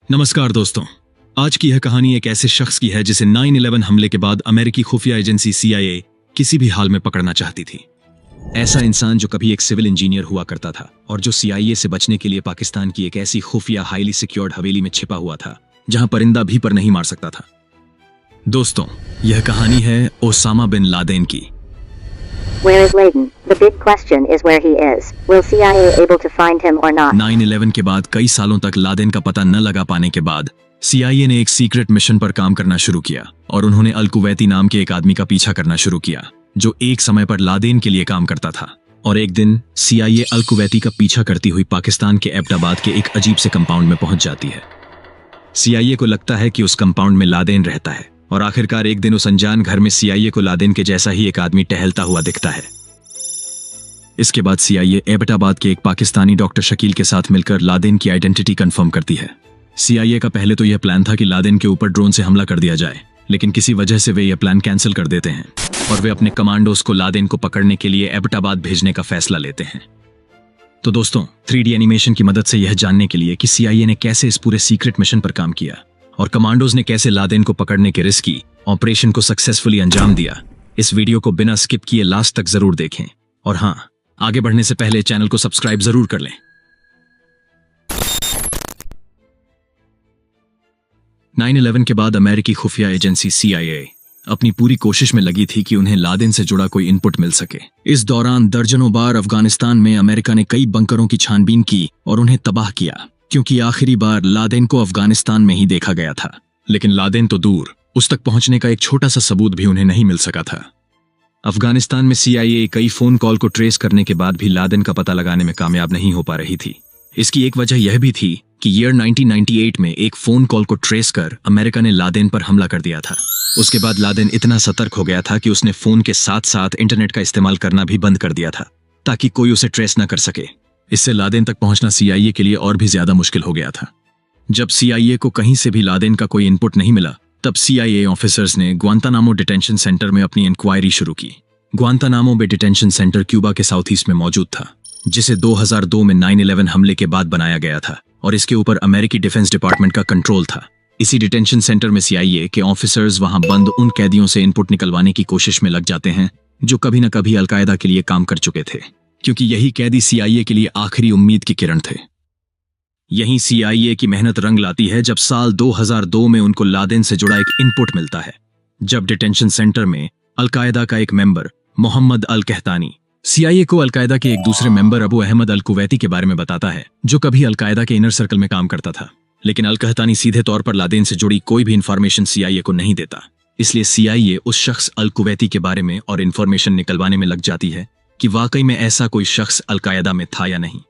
नमस्कार दोस्तों। आज की यह कहानी एक ऐसे शख्स की है जिसे 9/11 हमले के बाद अमेरिकी खुफिया एजेंसी CIA किसी भी हाल में पकड़ना चाहती थी। ऐसा इंसान जो कभी एक सिविल इंजीनियर हुआ करता था और जो CIA से बचने के लिए पाकिस्तान की एक ऐसी खुफिया हाईली सिक्योर्ड हवेली में छिपा हुआ था जहां परिंदा भी पर नहीं मार सकता था। दोस्तों, यह कहानी है ओसामा बिन लादेन की। Where is Laden? The big question is where he is. Will CIA able to find him or not? 9/11 के बाद कई सालों तक लादेन का पता न लगा पाने के बाद CIA ने एक सीक्रेट मिशन पर काम करना शुरू किया और उन्होंने अल कुवैती नाम के एक आदमी का पीछा करना शुरू किया जो एक समय पर लादेन के लिए काम करता था। और एक दिन CIA अल कुवैती का पीछा करती हुई पाकिस्तान के एबटाबाद के एक अजीब से कंपाउंड में पहुंच जाती है। CIA को लगता है कि उस कंपाउंड में लादेन रहता है और आखिरकार एक दिन उस अनजान घर में CIA को लादेन के जैसा ही एक आदमी टहलता हुआ दिखता है। इसके बाद CIA एबटाबाद के एक पाकिस्तानी डॉक्टर शकील के साथ मिलकर लादेन की आइडेंटिटी कंफर्म करती है। CIA का पहले तो यह प्लान था कि लादेन के ऊपर ड्रोन से हमला कर दिया जाए, लेकिन किसी वजह से वे यह प्लान कैंसिल कर देते हैं और वे अपने कमांडोज को लादेन को पकड़ने के लिए एबटाबाद भेजने का फैसला लेते हैं। तो दोस्तों, 3D एनिमेशन की मदद से यह जानने के लिए कि CIA ने कैसे इस पूरे सीक्रेट मिशन पर काम किया और कमांडोज ने कैसे लादेन को पकड़ने के रिस्की ऑपरेशन को सक्सेसफुली अंजाम दिया, इस वीडियो को बिना स्किप किए लास्ट तक जरूर देखें। और हाँ, आगे बढ़ने से पहले चैनल को सब्सक्राइब जरूर कर लें। 9/11 के बाद अमेरिकी खुफिया एजेंसी CIA अपनी पूरी कोशिश में लगी थी कि उन्हें लादेन से जुड़ा कोई इनपुट मिल सके। इस दौरान दर्जनों बार अफगानिस्तान में अमेरिका ने कई बंकरों की छानबीन की और उन्हें तबाह किया, क्योंकि आखिरी बार लादेन को अफगानिस्तान में ही देखा गया था। लेकिन लादेन तो दूर, उस तक पहुंचने का एक छोटा सा सबूत भी उन्हें नहीं मिल सका था। अफगानिस्तान में CIA कई फोन कॉल को ट्रेस करने के बाद भी लादेन का पता लगाने में कामयाब नहीं हो पा रही थी। इसकी एक वजह यह भी थी कि ईयर 1998 में एक फोन कॉल को ट्रेस कर अमेरिका ने लादेन पर हमला कर दिया था। उसके बाद लादेन इतना सतर्क हो गया था कि उसने फोन के साथ साथ इंटरनेट का इस्तेमाल करना भी बंद कर दिया था ताकि कोई उसे ट्रेस न कर सके। इससे लादेन तक पहुंचना CIA के लिए और भी ज्यादा मुश्किल हो गया था। जब CIA को कहीं से भी लादेन का कोई इनपुट नहीं मिला, तब CIA ऑफिसर्स ने ग्वांतानामो डिटेंशन सेंटर में अपनी इंक्वायरी शुरू की। ग्वांतानामो बे डिटेंशन सेंटर क्यूबा के साउथ ईस्ट में मौजूद था, जिसे 2002 में 9/11 हमले के बाद बनाया गया था और इसके ऊपर अमेरिकी डिफेंस डिपार्टमेंट का कंट्रोल था। इसी डिटेंशन सेंटर में CIA के ऑफिसर्स वहां बंद उन कैदियों से इनपुट निकलवाने की कोशिश में लग जाते हैं जो कभी न कभी अलकायदा के लिए काम कर चुके थे, क्योंकि यही कैदी CIA के लिए आखिरी उम्मीद की किरण थे। यहीं CIA की मेहनत रंग लाती है जब साल 2002 में उनको लादेन से जुड़ा एक इनपुट मिलता है। जब डिटेंशन सेंटर में अलकायदा का एक मेंबर मोहम्मद अल कहतानी CIA को अलकायदा के एक दूसरे मेंबर अबू अहमद अल कुवैती के बारे में बताता है, जो कभी अलकायदा के इनर सर्कल में काम करता था। लेकिन अल कहतानी सीधे तौर पर लादेन से जुड़ी कोई भी इंफॉर्मेशन CIA को नहीं देता। इसलिए CIA उस शख्स अल कुवैती के बारे में और इंफॉर्मेशन निकलवाने में लग जाती है कि वाकई में ऐसा कोई शख्स अलकायदा में था या नहीं।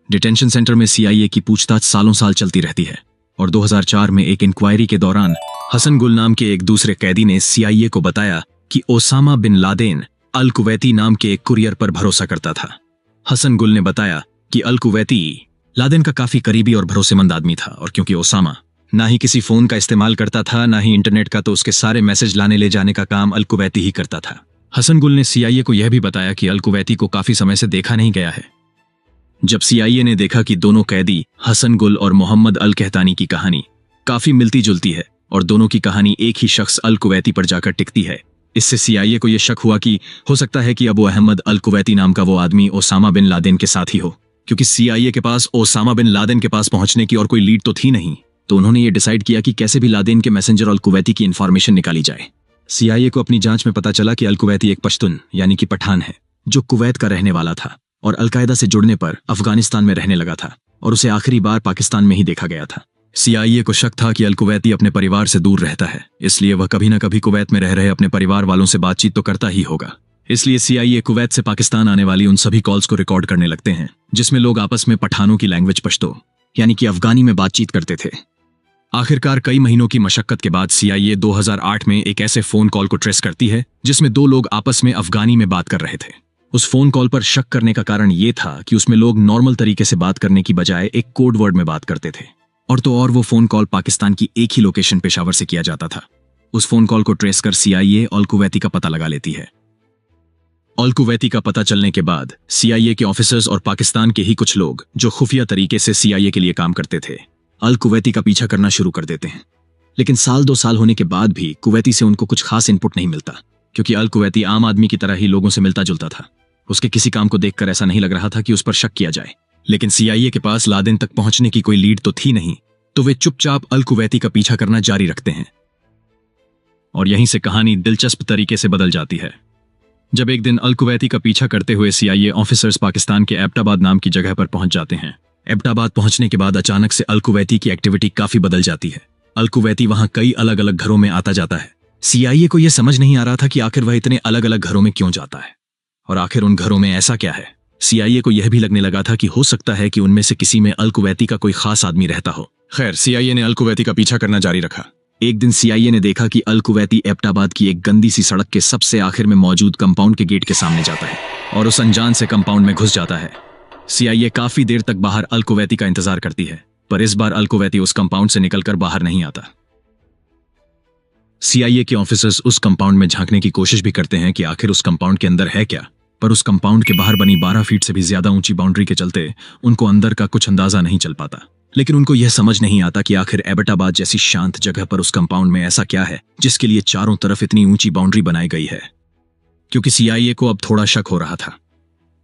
डिटेंशन सेंटर में CIA की पूछताछ सालों साल चलती रहती है और 2004 में एक इंक्वायरी के दौरान हसन गुल नाम के एक दूसरे कैदी ने CIA को बताया कि ओसामा बिन लादेन अल कुवैती नाम के एक कुरियर पर भरोसा करता था। हसन गुल ने बताया कि अल कुवैती लादेन का काफी करीबी और भरोसेमंद आदमी था, और क्योंकि ओसामा ना ही किसी फोन का इस्तेमाल करता था ना ही इंटरनेट का, तो उसके सारे मैसेज लाने ले जाने का काम अल कुवैती ही करता था। हसन गुल ने CIA को यह भी बताया कि अल कुवैती को काफी समय से देखा नहीं गया है। जब CIA ने देखा कि दोनों कैदी हसन गुल और मोहम्मद अल कहतानी की कहानी काफी मिलती जुलती है और दोनों की कहानी एक ही शख्स अल कुवैती पर जाकर टिकती है, इससे CIA को यह शक हुआ कि हो सकता है कि अबू अहमद अल कुवैती नाम का वो आदमी ओसामा बिन लादेन के साथ ही हो। क्योंकि CIA के पास ओसामा बिन लादेन के पास पहुंचने की और कोई लीड तो थी नहीं, तो उन्होंने ये डिसाइड किया कि कैसे भी लादेन के मैसेंजर अल कुवैती की इंफॉर्मेशन निकाली जाए। CIA को अपनी जांच में पता चला कि अल कुवैती एक पश्तून यानी कि पठान है जो कुवैत का रहने वाला था और अलकायदा से जुड़ने पर अफगानिस्तान में रहने लगा था और उसे आखिरी बार पाकिस्तान में ही देखा गया था। CIA को शक था कि अल कुवैती अपने परिवार से दूर रहता है, इसलिए वह कभी न कभी कुवैत में रह रहे अपने परिवार वालों से बातचीत तो करता ही होगा। इसलिए CIA कुवैत से पाकिस्तान आने वाली उन सभी कॉल्स को रिकॉर्ड करने लगते हैं जिसमें लोग आपस में पठानों की लैंग्वेज पश्तो यानी कि अफगानी में बातचीत करते थे। आखिरकार कई महीनों की मशक्कत के बाद CIA 2008 में एक ऐसे फोन कॉल को ट्रेस करती है जिसमें दो लोग आपस में अफगानी में बात कर रहे थे। उस फोन कॉल पर शक करने का कारण यह था कि उसमें लोग नॉर्मल तरीके से बात करने की बजाय एक कोड वर्ड में बात करते थे, और तो और वो फोन कॉल पाकिस्तान की एक ही लोकेशन पेशावर से किया जाता था। उस फोन कॉल को ट्रेस कर CIA अल कुवैती का पता लगा लेती है। अल कुवैती का पता चलने के बाद CIA के ऑफिसर्स और पाकिस्तान के ही कुछ लोग जो खुफिया तरीके से CIA के लिए काम करते थे, अल कुवैती का पीछा करना शुरू कर देते हैं। लेकिन साल 2 साल होने के बाद भी कुवैती से उनको कुछ खास इनपुट नहीं मिलता, क्योंकि अल कुवैती आम आदमी की तरह ही लोगों से मिलता जुलता था। उसके किसी काम को देखकर ऐसा नहीं लग रहा था कि उस पर शक किया जाए। लेकिन CIA के पास लादेन तक पहुंचने की कोई लीड तो थी नहीं, तो वे चुपचाप अल कुवैती का पीछा करना जारी रखते हैं। और यहीं से कहानी दिलचस्प तरीके से बदल जाती है। जब एक दिन अल कुवैती का पीछा करते हुए CIA ऑफिसर्स पाकिस्तान के एबटाबाद नाम की जगह पर पहुंच जाते हैं। एबटाबाद पहुंचने के बाद अचानक से अल कुवैती की एक्टिविटी काफी बदल जाती है। अल कुवैती वहां कई अलग अलग घरों में आता जाता है। CIA को यह समझ नहीं आ रहा था कि आखिर वह इतने अलग अलग घरों में क्यों जाता है, और आखिर उन घरों में ऐसा क्या है। CIA को यह भी लगने लगा था कि हो सकता है कि उनमें से किसी में अल कुवैती का कोई खास आदमी रहता हो। खैर, CIA ने अल कुवैती का पीछा करना जारी रखा। एक दिन CIA ने देखा कि अल कुवैती एबटाबाद की एक गंदी सी सड़क के सबसे आखिर में मौजूद कंपाउंड के गेट के सामने जाता है और उस अनजान से कंपाउंड में घुस जाता है। CIA काफी देर तक बाहर अल कुवैती का इंतजार करती है, पर इस बार अल कुवैती उस कंपाउंड से निकलकर बाहर नहीं आता। CIA के ऑफिसर्स उस कंपाउंड में झांकने की कोशिश भी करते हैं कि आखिर उस कंपाउंड के अंदर है क्या, पर उस कंपाउंड के बाहर बनी 12 फीट से भी ज्यादा ऊंची बाउंड्री के चलते उनको अंदर का कुछ अंदाजा नहीं चल पाता। लेकिन उनको यह समझ नहीं आता कि आखिर एबटाबाद जैसी शांत जगह पर उस कंपाउंड में ऐसा क्या है जिसके लिए चारों तरफ इतनी ऊंची बाउंड्री बनाई गई है। क्योंकि CIA को अब थोड़ा शक हो रहा था,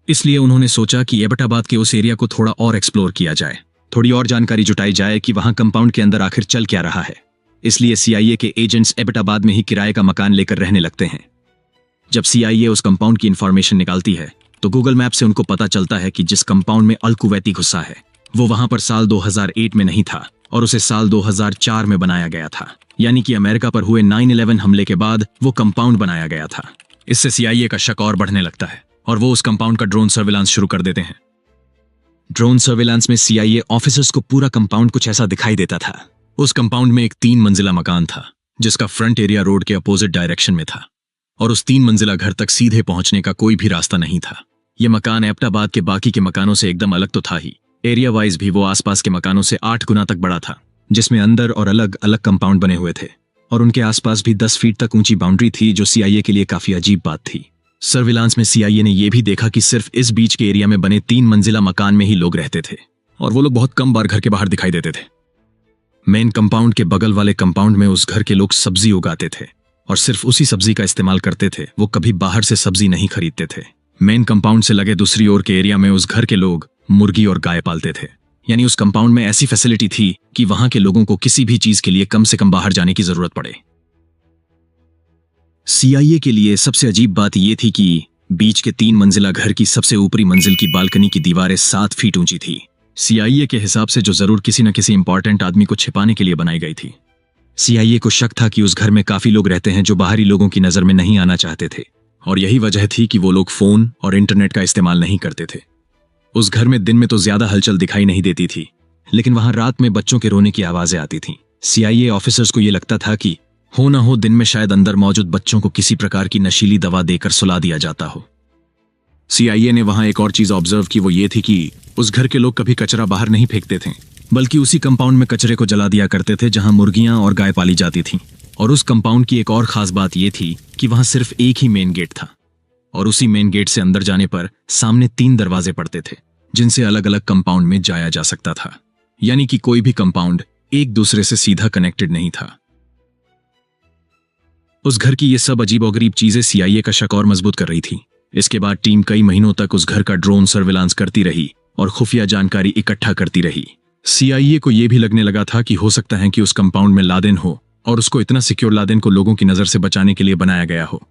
इसलिए उन्होंने सोचा कि एबटाबाद के उस एरिया को थोड़ा और एक्सप्लोर किया जाए, थोड़ी और जानकारी जुटाई जाए कि वहां कंपाउंड के अंदर आखिर चल क्या रहा है। इसलिए CIA के एजेंट्स एबटाबाद में ही किराए का मकान लेकर रहने लगते हैं। जब CIA उस कंपाउंड की इंफॉर्मेशन निकालती है तो गूगल मैप से उनको पता चलता है कि जिस कंपाउंड में अल कुवैती घुसा है वो वहां पर साल 2008 में नहीं था और उसे साल 2004 में बनाया गया था। यानी कि अमेरिका पर हुए 9/11 हमले के बाद वो कंपाउंड बनाया गया था। इससे CIA का शक और बढ़ने लगता है और वो उस कंपाउंड का ड्रोन सर्विलांस शुरू कर देते हैं। ड्रोन सर्विलांस में CIA ऑफिसर्स को पूरा कंपाउंड कुछ ऐसा दिखाई देता था। उस कंपाउंड में एक 3 मंजिला मकान था जिसका फ्रंट एरिया रोड के अपोजिट डायरेक्शन में था और उस 3 मंजिला घर तक सीधे पहुंचने का कोई भी रास्ता नहीं था। यह मकान एबटाबाद के बाकी के मकानों से एकदम अलग तो था ही, एरिया वाइज भी वो आसपास के मकानों से 8 गुना तक बड़ा था, जिसमें अंदर और अलग अलग कंपाउंड बने हुए थे और उनके आसपास भी 10 फीट तक ऊंची बाउंड्री थी, जो CIA के लिए काफी अजीब बात थी। सर्विलांस में CIA ने यह भी देखा कि सिर्फ इस बीच के एरिया में बने 3 मंजिला मकान में ही लोग रहते थे और वो लोग बहुत कम बार घर के बाहर दिखाई देते थे। मेन कंपाउंड के बगल वाले कंपाउंड में उस घर के लोग सब्जी उगाते थे और सिर्फ उसी सब्जी का इस्तेमाल करते थे, वो कभी बाहर से सब्जी नहीं खरीदते थे। मेन कंपाउंड से लगे दूसरी ओर के एरिया में उस घर के लोग मुर्गी और गाय पालते थे। यानी उस कंपाउंड में ऐसी फैसिलिटी थी कि वहां के लोगों को किसी भी चीज के लिए कम से कम बाहर जाने की जरूरत पड़े। CIA के लिए सबसे अजीब बात यह थी कि बीच के 3 मंजिला घर की सबसे ऊपरी मंजिल की बालकनी की दीवारें 7 फीट ऊंची थी। CIA के हिसाब से जो जरूर किसी न किसी इंपॉर्टेंट आदमी को छिपाने के लिए बनाई गई थी। CIA को शक था कि उस घर में काफी लोग रहते हैं जो बाहरी लोगों की नजर में नहीं आना चाहते थे, और यही वजह थी कि वो लोग फोन और इंटरनेट का इस्तेमाल नहीं करते थे। उस घर में दिन में तो ज्यादा हलचल दिखाई नहीं देती थी, लेकिन वहां रात में बच्चों के रोने की आवाजें आती थीं। CIA ऑफिसर्स को यह लगता था कि हो ना हो दिन में शायद अंदर मौजूद बच्चों को किसी प्रकार की नशीली दवा देकर सुला दिया जाता हो। CIA ने वहां एक और चीज ऑब्जर्व की, वो ये थी कि उस घर के लोग कभी कचरा बाहर नहीं फेंकते थे, बल्कि उसी कंपाउंड में कचरे को जला दिया करते थे जहां मुर्गियां और गाय पाली जाती थीं। और उस कंपाउंड की एक और खास बात यह थी कि वहां सिर्फ एक ही मेन गेट था और उसी मेन गेट से अंदर जाने पर सामने 3 दरवाजे पड़ते थे जिनसे अलग अलग कंपाउंड में जाया जा सकता था। यानी कि कोई भी कंपाउंड एक दूसरे से सीधा कनेक्टेड नहीं था। उस घर की ये सब अजीबोगरीब चीजें CIA का शक और मजबूत कर रही थी। इसके बाद टीम कई महीनों तक उस घर का ड्रोन सर्विलांस करती रही और खुफिया जानकारी इकट्ठा करती रही। CIA को यह भी लगने लगा था कि हो सकता है कि उस कंपाउंड में लादेन हो और उसको इतना सिक्योर लादेन को लोगों की नजर से बचाने के लिए बनाया गया हो।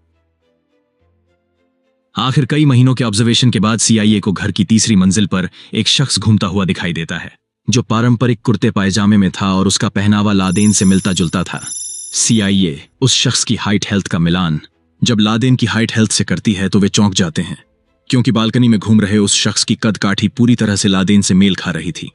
आखिर कई महीनों के ऑब्जर्वेशन के बाद CIA को घर की तीसरी मंजिल पर एक शख्स घूमता हुआ दिखाई देता है जो पारंपरिक कुर्ते पायजामे में था और उसका पहनावा लादेन से मिलता जुलता था। CIA उस शख्स की हाइट हेल्थ का मिलान जब लादेन की हाइट हेल्थ से करती है तो वे चौंक जाते हैं, क्योंकि बालकनी में घूम रहे उस शख्स की कद काठी पूरी तरह से लादेन से मेल खा रही थी।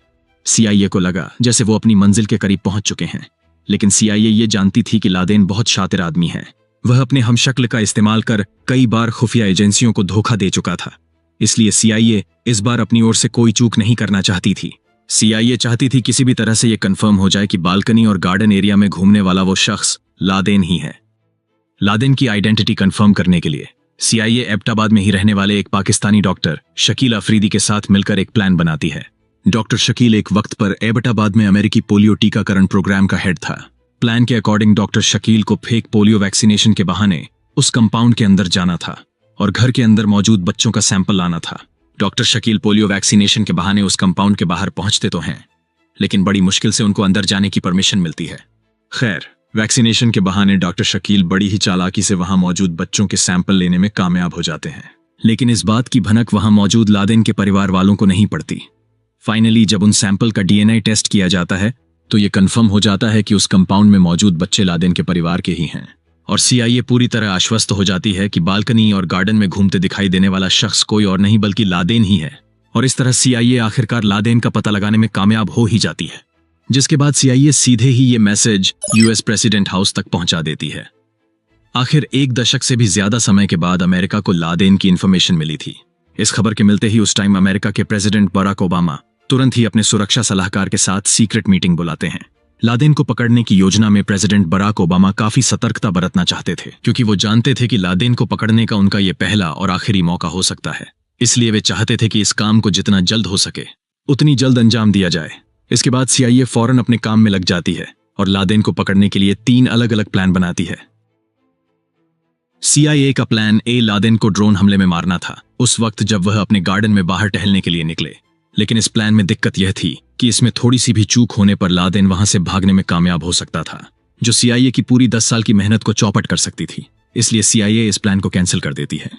CIA को लगा जैसे वो अपनी मंजिल के करीब पहुंच चुके हैं, लेकिन CIA ये जानती थी कि लादेन बहुत शातिर आदमी है। वह अपने हमशक्ल का इस्तेमाल कर कई बार खुफिया एजेंसियों को धोखा दे चुका था, इसलिए CIA इस बार अपनी ओर से कोई चूक नहीं करना चाहती थी। CIA चाहती थी किसी भी तरह से यह कंफर्म हो जाए कि बालकनी और गार्डन एरिया में घूमने वाला वो शख्स लादेन ही है। लादेन की आइडेंटिटी कंफर्म करने के लिए CIA एबटाबाद में ही रहने वाले एक पाकिस्तानी डॉक्टर शकील अफरीदी के साथ मिलकर एक प्लान बनाती है, डॉक्टर शकील एक वक्त पर एबटाबाद में अमेरिकी पोलियो टीकाकरण प्रोग्राम का हेड था। प्लान के अकॉर्डिंग डॉक्टर शकील को फेक पोलियो वैक्सीनेशन के बहाने उस कंपाउंड के अंदर जाना था और घर के अंदर मौजूद बच्चों का सैंपल लाना था। डॉक्टर शकील पोलियो वैक्सीनेशन के बहाने उस कंपाउंड के बाहर पहुंचते तो हैं, लेकिन बड़ी मुश्किल से उनको अंदर जाने की परमिशन मिलती है। खैर, वैक्सीनेशन के बहाने डॉक्टर शकील बड़ी ही चालाकी से वहां मौजूद बच्चों के सैंपल लेने में कामयाब हो जाते हैं, लेकिन इस बात की भनक वहां मौजूद लादेन के परिवार वालों को नहीं पड़ती। फाइनली जब उन सैंपल का डीएनए टेस्ट किया जाता है तो ये कंफर्म हो जाता है कि उस कंपाउंड में मौजूद बच्चे लादेन के परिवार के ही हैं, और सीआईए पूरी तरह आश्वस्त हो जाती है कि बालकनी और गार्डन में घूमते दिखाई देने वाला शख्स कोई और नहीं बल्कि लादेन ही है। और इस तरह सीआईए आखिरकार लादेन का पता लगाने में कामयाब हो ही जाती है, जिसके बाद सीआईए सीधे ही ये मैसेज यूएस प्रेसिडेंट हाउस तक पहुंचा देती है। आखिर 1 दशक से भी ज्यादा समय के बाद अमेरिका को लादेन की इंफॉर्मेशन मिली थी। इस खबर के मिलते ही उस टाइम अमेरिका के प्रेसिडेंट बराक ओबामा तुरंत ही अपने सुरक्षा सलाहकार के साथ सीक्रेट मीटिंग बुलाते हैं। लादेन को पकड़ने की योजना में प्रेसिडेंट बराक ओबामा काफी सतर्कता बरतना चाहते थे, क्योंकि वो जानते थे कि लादेन को पकड़ने का उनका ये पहला और आखिरी मौका हो सकता है। इसलिए वे चाहते थे कि इस काम को जितना जल्द हो सके उतनी जल्द अंजाम दिया जाए। इसके बाद सीआईए फौरन अपने काम में लग जाती है और लादेन को पकड़ने के लिए 3 अलग अलग प्लान बनाती है। सीआईए का प्लान ए लादेन को ड्रोन हमले में मारना था, उस वक्त जब वह अपने गार्डन में बाहर टहलने के लिए निकले। लेकिन इस प्लान में दिक्कत यह थी कि इसमें थोड़ी सी भी चूक होने पर लादेन वहां से भागने में कामयाब हो सकता था, जो सीआईए की पूरी 10 साल की मेहनत को चौपट कर सकती थी। इसलिए सीआईए इस प्लान को कैंसिल कर देती है।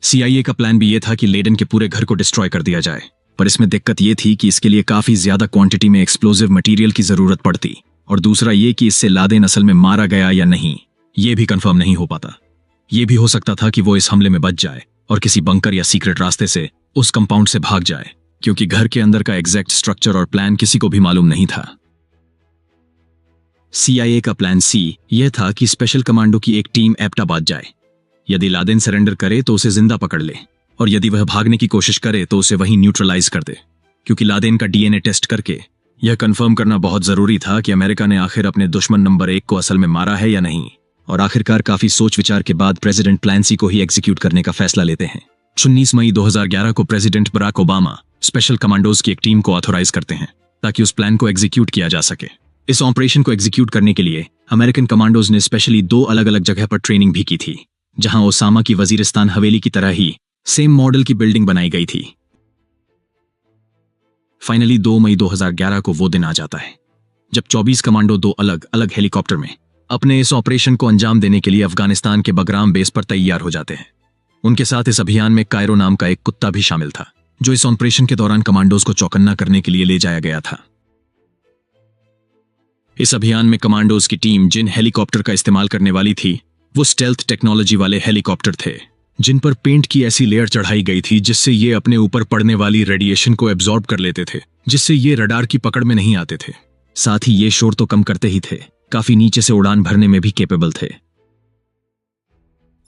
सीआईए का प्लान भी यह था कि लेडेन के पूरे घर को डिस्ट्रॉय कर दिया जाए, पर इसमें दिक्कत यह थी कि इसके लिए काफी ज्यादा क्वांटिटी में एक्सप्लोजिव मटेरियल की जरूरत पड़ती, और दूसरा ये कि इससे लादेन असल में मारा गया या नहीं ये भी कंफर्म नहीं हो पाता। ये भी हो सकता था कि वो इस हमले में बच जाए और किसी बंकर या सीक्रेट रास्ते से उस कंपाउंड से भाग जाए, क्योंकि घर के अंदर का एग्जैक्ट स्ट्रक्चर और प्लान किसी को भी मालूम नहीं था। सीआईए का प्लान सी यह था कि स्पेशल कमांडो की एक टीम एबटाबाद जाए। यदि लादेन सरेंडर करे तो उसे जिंदा पकड़ ले, और यदि वह भागने की कोशिश करे तो उसे वहीं न्यूट्रलाइज कर दे, क्योंकि लादेन का डीएनए टेस्ट करके यह कंफर्म करना बहुत जरूरी था कि अमेरिका ने आखिर अपने दुश्मन नंबर 1 को असल में मारा है या नहीं। और आखिरकार काफी सोच विचार के बाद प्रेसिडेंट प्लान सी को ही एग्जीक्यूट करने का फैसला लेते हैं। 19 मई 2011 को president Barack Obama special commandos की एक टीम को ऑथोराइज करते हैं ताकि उस प्लान को एग्जीक्यूट किया जा सके। इस ऑपरेशन को एग्जीक्यूट करने के लिए अमेरिकन कमांडोज ने स्पेशली 2 अलग अलग जगह पर ट्रेनिंग भी की थी, जहां ओसामा की वजीरिस्तान हवेली की तरह ही सेम मॉडल की बिल्डिंग बनाई गई थी। फाइनली 2 मई 2011 को वो दिन आ जाता है जब 24 कमांडो 2 अलग अलग हेलीकॉप्टर में अपने इस ऑपरेशन को अंजाम देने के लिए अफगानिस्तान के बगराम बेस पर तैयार हो जाते हैं। उनके साथ इस अभियान में कायरो नाम का एक कुत्ता भी शामिल था, जो इस ऑपरेशन के दौरान कमांडोज को चौकन्ना करने के लिए ले जाया गया था। इस अभियान में कमांडोज की टीम जिन हेलीकॉप्टर का इस्तेमाल करने वाली थी वो स्टेल्थ टेक्नोलॉजी वाले हेलीकॉप्टर थे, जिन पर पेंट की ऐसी लेयर चढ़ाई गई थी जिससे ये अपने ऊपर पड़ने वाली रेडिएशन को एब्जॉर्ब कर लेते थे, जिससे ये रडार की पकड़ में नहीं आते थे। साथ ही ये शोर तो कम करते ही थे, काफी नीचे से उड़ान भरने में भी कैपेबल थे।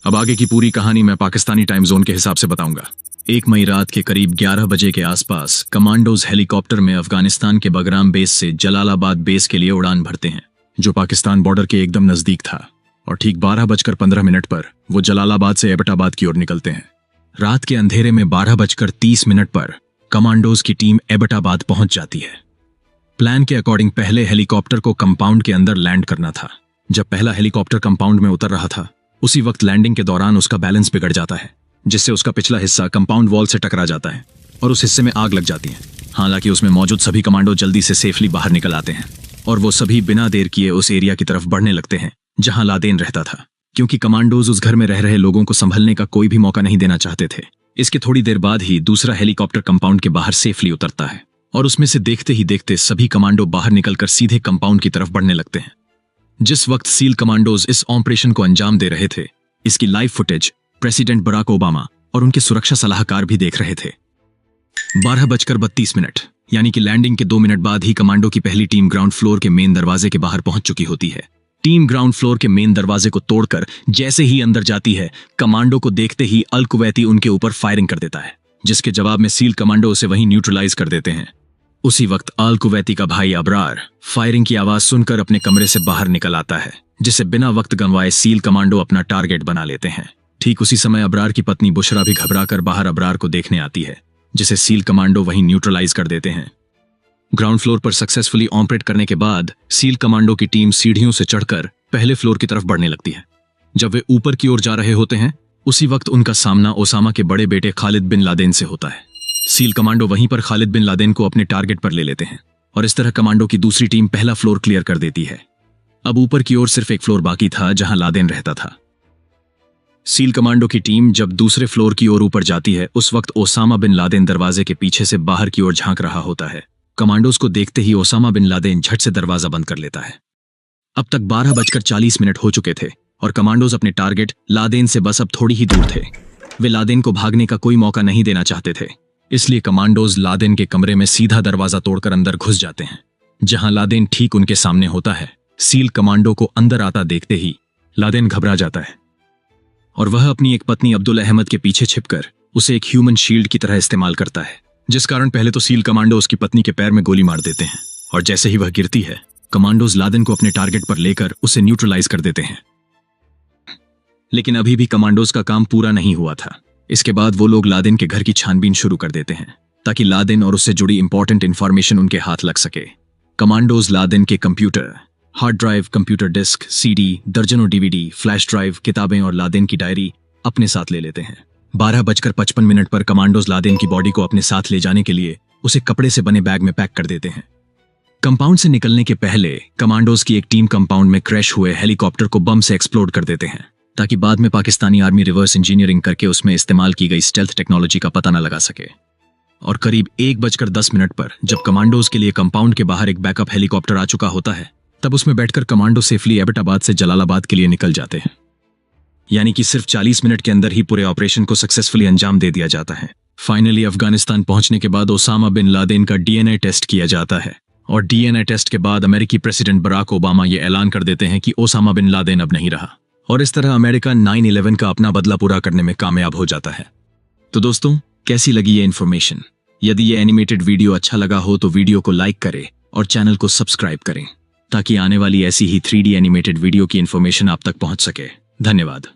अब आगे की पूरी कहानी मैं पाकिस्तानी टाइम जोन के हिसाब से बताऊंगा। 1 मई रात के करीब 11 बजे के आसपास कमांडोज हेलीकॉप्टर में अफगानिस्तान के बगराम बेस से जलालाबाद बेस के लिए उड़ान भरते हैं, जो पाकिस्तान बॉर्डर के एकदम नजदीक था, और ठीक 12:15 पर वो जलालाबाद से एबटाबाद की ओर निकलते हैं। रात के अंधेरे में 12:30 पर कमांडोज की टीम एबटाबाद पहुंच जाती है। प्लान के अकॉर्डिंग पहले हेलीकॉप्टर को कंपाउंड के अंदर लैंड करना था। जब पहला हेलीकॉप्टर कंपाउंड में उतर रहा था, उसी वक्त लैंडिंग के दौरान उसका बैलेंस बिगड़ जाता है, जिससे उसका पिछला हिस्सा कंपाउंड वॉल से टकरा जाता है और उस हिस्से में आग लग जाती है। हालांकि उसमें मौजूद सभी कमांडो जल्दी से सेफली बाहर निकल आते हैं और वो सभी बिना देर किए उस एरिया की तरफ बढ़ने लगते हैं जहां लादेन रहता था, क्योंकि कमांडोज उस घर में रह रहे लोगों को संभलने का कोई भी मौका नहीं देना चाहते थे। इसके थोड़ी देर बाद ही दूसरा हेलीकॉप्टर कंपाउंड के बाहर सेफली उतरता है और उसमें से देखते ही देखते सभी कमांडो बाहर निकलकर सीधे कंपाउंड की तरफ बढ़ने लगते हैं। जिस वक्त सील कमांडोज इस ऑपरेशन को अंजाम दे रहे थे, इसकी live footage president Barack Obama और उनके सुरक्षा सलाहकार भी देख रहे थे। 12:32 यानी कि लैंडिंग के 2 मिनट बाद ही कमांडो की पहली टीम ग्राउंड फ्लोर के मेन दरवाजे के बाहर पहुंच चुकी होती है। टीम ग्राउंड फ्लोर के मेन दरवाजे को तोड़कर जैसे ही अंदर जाती है, कमांडो को देखते ही अल कुवैती उनके ऊपर फायरिंग कर देता है, जिसके जवाब में सील कमांडो उसे वहीं न्यूट्रलाइज कर देते हैं। उसी वक्त अल कुवैती का भाई अबरार फायरिंग की आवाज सुनकर अपने कमरे से बाहर निकल आता है, जिसे बिना वक्त गंवाए सील कमांडो अपना टारगेट बना लेते हैं। ठीक उसी समय अबरार की पत्नी बुशरा भी घबराकर बाहर अबरार को देखने आती है, जिसे सील कमांडो वहीं न्यूट्रलाइज कर देते हैं। ग्राउंड फ्लोर पर सक्सेसफुली ऑपरेट करने के बाद सील कमांडो की टीम सीढ़ियों से चढ़कर पहले फ्लोर की तरफ बढ़ने लगती है। जब वे ऊपर की ओर जा रहे होते हैं उसी वक्त उनका सामना ओसामा के बड़े बेटे खालिद बिन लादेन से होता है। सील कमांडो वहीं पर खालिद बिन लादेन को अपने टारगेट पर ले लेते हैं और इस तरह कमांडो की दूसरी टीम पहला फ्लोर क्लियर कर देती है। अब ऊपर की ओर सिर्फ एक फ्लोर बाकी था जहां लादेन रहता था। सील कमांडो की टीम जब दूसरे फ्लोर की ओर ऊपर जाती है उस वक्त ओसामा बिन लादेन दरवाजे के पीछे से बाहर की ओर झांक रहा होता है। कमांडोज को देखते ही ओसामा बिन लादेन झट से दरवाजा बंद कर लेता है। अब तक 12:40 हो चुके थे और कमांडोज अपने टारगेट लादेन से बस अब थोड़ी ही दूर थे। वे लादेन को भागने का कोई मौका नहीं देना चाहते थे, इसलिए कमांडोज लादेन के कमरे में सीधा दरवाजा तोड़कर अंदर घुस जाते हैं, जहां लादेन ठीक उनके सामने होता है। सील कमांडो को अंदर आता देखते ही लादेन घबरा जाता है और वह अपनी एक पत्नी अब्दुल अहमद के पीछे छिपकर उसे एक ह्यूमन शील्ड की तरह इस्तेमाल करता है, जिस कारण पहले तो सील कमांडो उसकी पत्नी के पैर में गोली मार देते हैं और जैसे ही वह गिरती है कमांडोज लादेन को अपने टारगेट पर लेकर उसे न्यूट्रलाइज कर देते हैं। लेकिन अभी भी कमांडोज का काम पूरा नहीं हुआ था। इसके बाद वो लोग लादेन के घर की छानबीन शुरू कर देते हैं ताकि लादेन और उससे जुड़ी इंपॉर्टेंट इंफॉर्मेशन उनके हाथ लग सके। कमांडोज लादेन के computer, hard drive, computer disk, CD, दर्जनों डीवीडी, फ्लैश ड्राइव, किताबें और लादेन की डायरी अपने साथ ले लेते हैं। 12:55 पर कमांडोज लादेन की बॉडी को अपने साथ ले जाने के लिए उसे कपड़े से बने बैग में पैक कर देते हैं। कंपाउंड से निकलने के पहले कमांडोज की एक टीम कंपाउंड में क्रैश हुए हेलीकॉप्टर को बम से एक्सप्लोड कर देते हैं ताकि बाद में पाकिस्तानी आर्मी रिवर्स इंजीनियरिंग करके उसमें इस्तेमाल की गई स्टेल्थ टेक्नोलॉजी का पता न लगा सके। और करीब 1:10 पर जब कमांडोज के लिए कंपाउंड के बाहर एक बैकअप हेलीकॉप्टर आ चुका होता है तब उसमें बैठकर कमांडो सेफली एबटाबाद से जलालाबाद के लिए निकल जाते हैं। यानी कि सिर्फ 40 मिनट के अंदर ही पूरे ऑपरेशन को सक्सेसफुली अंजाम दे दिया जाता है। फाइनली अफगानिस्तान पहुंचने के बाद ओसामा बिन लादेन का डीएनए टेस्ट किया जाता है और डीएनए टेस्ट के बाद अमेरिकी प्रेसिडेंट बराक ओबामा ये ऐलान कर देते हैं कि ओसामा बिन लादेन अब नहीं रहा और इस तरह अमेरिका 9/11 का अपना बदला पूरा करने में कामयाब हो जाता है। तो दोस्तों, कैसी लगी ये इन्फॉर्मेशन? यदि ये एनिमेटेड वीडियो अच्छा लगा हो तो वीडियो को लाइक करें और चैनल को सब्सक्राइब करें ताकि आने वाली ऐसी ही 3D एनिमेटेड वीडियो की इन्फॉर्मेशन आप तक पहुंच सके। धन्यवाद।